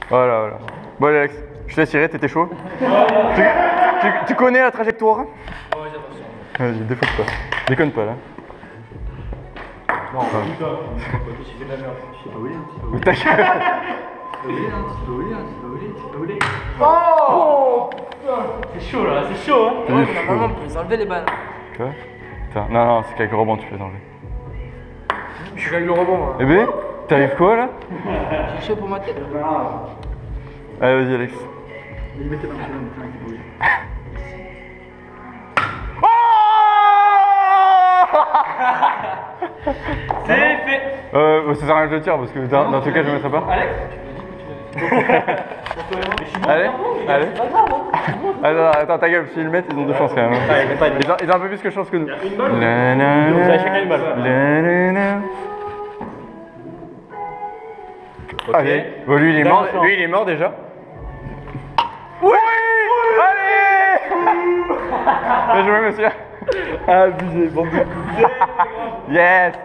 Voilà, voilà. Bon Alex, je te laisse tirer, t'étais chaud. Tu connais la trajectoire? Ouais, attention. Vas-y, défonce pas. Déconne pas là. Non, putain, j'ai fait de la merde. Je sais pas où il est, hein, Mais ta gueule. Oh putain, c'est chaud là, c'est chaud hein. C'est Ouais, chaud. mais normalement, on peut les enlever les balles. Quoi? Putain, non, c'est qu'avec le rebond tu peux les enlever. Je suis avec le rebond. Hein. Eh ben, t'arrives quoi là? J'ai chaud pour ma tête. Allez, vas-y Alex. Il mettait pas chez moi, mais c'est bouge. C'est fait. Ça sert à rien que je le tire parce que dans tout cas je me mettrai pas. Alex, Allez, allez. Attends, ta gueule, s'ils le mettent, ils ont deux chances quand même. Ils ont un peu plus que chance que nous. vous avez chacun une balle. Allez, bon, lui il est mort déjà. Oui! Allez! Bien joué monsieur. Abusé, bande de coups. Yes!